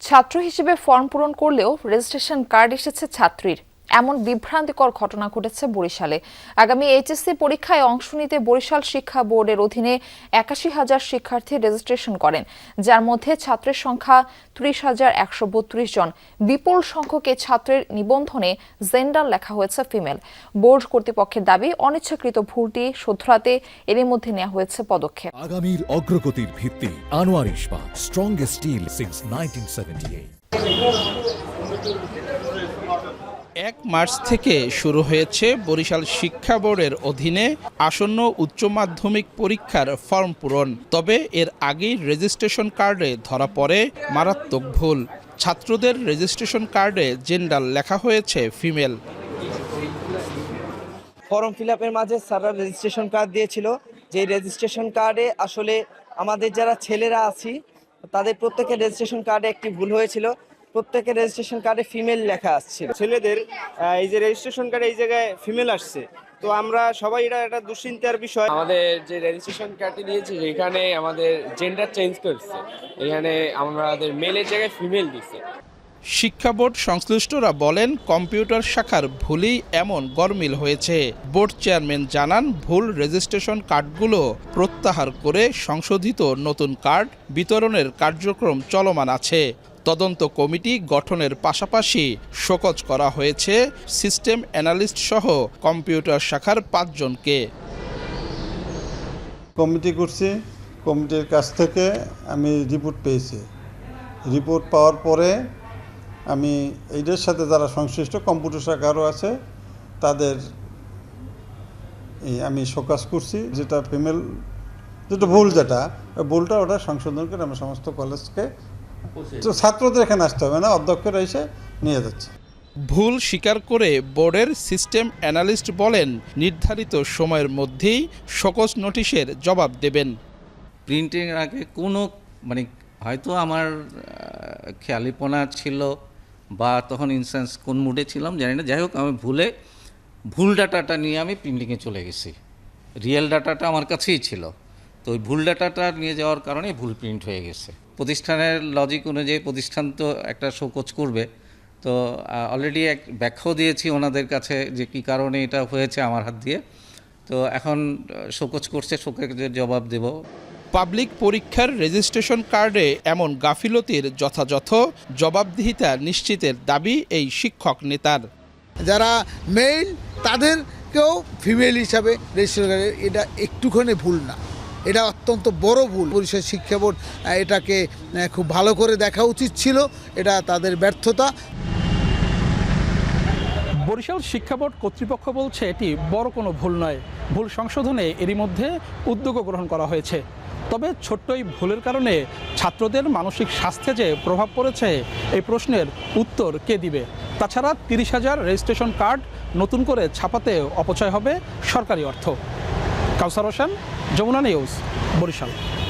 ছাত্র হিসেবে ফর্ম পূরণ করলেও রেজিস্ট্রেশন কার্ড এসেছে ছাত্রীর, এমন বিভ্রান্তিকর ঘটনা ঘটেছে বরিশালে। আগামী এইচএসসি পরীক্ষায় অংশ নিতে বরিশাল শিক্ষা বোর্ডের অধীনে ৮১,০০০ শিক্ষার্থী রেজিস্ট্রেশন করেন, যার মধ্যে ছাত্রের সংখ্যা ৩০,১৩২ জন। বিপুল সংখ্যক এই ছাত্রের নিবন্ধনে জেন্ডার লেখা হয়েছে ফিমেল। বোর্ড কর্তৃপক্ষের দাবি, অনিচ্ছাকৃত ভুলটি শুধরাতে এরই মধ্যে নেওয়া হয়েছে পদক্ষেপ। আগামীর অগ্রগতির ভিত্তি আনোয়ার ইস্পাত, স্ট্রংগেস্ট স্টিল সিন্স 1978। ১ মার্চ থেকে শুরু হয়েছে বরিশাল শিক্ষা বোর্ডের অধীনে আসন্ন উচ্চ মাধ্যমিক পরীক্ষার ফর্ম পূরণ। তবে এর আগেই রেজিস্ট্রেশন কার্ডে ধরা পড়ে মারাত্মক ভুল। ছাত্রদের রেজিস্ট্রেশন কার্ডে জেন্ডার লেখা হয়েছে ফিমেল। ফর্ম ফিল আপের মাঝে স্যাররা রেজিস্ট্রেশন কার্ড দিয়েছিল, যে রেজিস্ট্রেশন কার্ডে আসলে আমাদের যারা ছেলেরা আছি তাদের প্রত্যেকের রেজিস্ট্রেশন কার্ডে একটি ভুল হয়েছিল। প্রত্যেকের রেজিস্ট্রেশন কার্ডে ফিমেল লেখা আসছিল। ছেলেদের এই যে রেজিস্ট্রেশন কার্ডে এই জায়গায় ফিমেল আসছে, তো আমরা সবাই এটা একটা দুশ্চিন্তার বিষয়। আমাদের যে রেজিস্ট্রেশন কার্ডটি দিয়েছে সেখানে আমাদের জেন্ডার চেঞ্জ করছে, এখানে আমাদের মেলের জায়গায় ফিমেল দিচ্ছে। শিক্ষা বোর্ড সংশ্লিষ্টরা বলেন, কম্পিউটার শাখার ভুলই এমন গরমিল হয়েছে। বোর্ড চেয়ারম্যান জানান, ভুল রেজিস্ট্রেশন কার্ডগুলো প্রত্যাহার করে সংশোধিত নতুন কার্ড বিতরণের কার্যক্রম চলমান আছে। তদন্ত কমিটি গঠনের পাশাপাশি শোকজ করা হয়েছে সিস্টেম অ্যানালিস্ট সহ কম্পিউটার শাখার ৫ জনকে। কমিটি করছি, কমিটির কাছ থেকে আমি রিপোর্ট পেয়েছি। রিপোর্ট পাওয়ার পরে আমি এইটার সাথে যারা সংশ্লিষ্ট কম্পিউটার শাখারও আছে তাদের আমি শোকজ করছি, যেটা ফিমেল যেটা ভুল, যেটা ভুলটা ওটা সংশোধন করে আমি সমস্ত কলেজকে, তো ছাত্রদের এখানে আসতে হবে না, অধ্যক্ষরা এসে নিয়ে যাচ্ছে। ভুল স্বীকার করে বোর্ডের সিস্টেম অ্যানালিস্ট বলেন, নির্ধারিত সময়ের মধ্যেই শোকজ নোটিশের জবাব দেবেন। প্রিন্টিং আগে কোনো হয়তো আমার খেয়ালিপনা ছিল বা তখন ইনসেন্স কোন মুডে ছিলাম জানি না, যাই হোক আমি ভুল ডাটাটা নিয়ে আমি প্রিন্টিংয়ে চলে গেছি। রিয়েল ডাটাটা আমার কাছেই ছিল, তো ওই ভুল ডাটাটা নিয়ে যাওয়ার কারণে ভুল প্রিন্ট হয়ে গেছে। প্রতিষ্ঠানের লজিক অনুযায়ী প্রতিষ্ঠান তো একটা শোকজ করবে, তো অলরেডি এক ব্যাখ্যাও দিয়েছি ওনাদের কাছে যে কী কারণে এটা হয়েছে আমার হাত দিয়ে। তো এখন শোকজ করছে, শোকজের জবাব দেব। পাবলিক পরীক্ষার রেজিস্ট্রেশন কার্ডে এমন গাফিলতির যথাযথ জবাবদিহিতা নিশ্চিতের দাবি এই শিক্ষক নেতার। যারা মেল তাদেরকেও ফিমেল হিসাবে রেজিস্ট্রেশন করে, এটা একটুখানি ভুল না, এটা অত্যন্ত বড় ভুল। বরিশাল শিক্ষা বোর্ড এটাকে খুব ভালো করে দেখা উচিত ছিল, এটা তাদের ব্যর্থতা। বরিশাল শিক্ষা বোর্ড কর্তৃপক্ষ বলছে এটি বড় কোনো ভুল নয়, ভুল সংশোধনে এরই মধ্যে উদ্যোগও গ্রহণ করা হয়েছে। তবে ছোট্ট এই ভুলের কারণে ছাত্রদের মানসিক স্বাস্থ্যে যে প্রভাব পড়েছে, এই প্রশ্নের উত্তর কে দিবে? তাছাড়া ৩০,০০০ রেজিস্ট্রেশন কার্ড নতুন করে ছাপাতে অপচয় হবে সরকারি অর্থ। কাউসার হোসেন, যমুনা নিউজ, বরিশাল।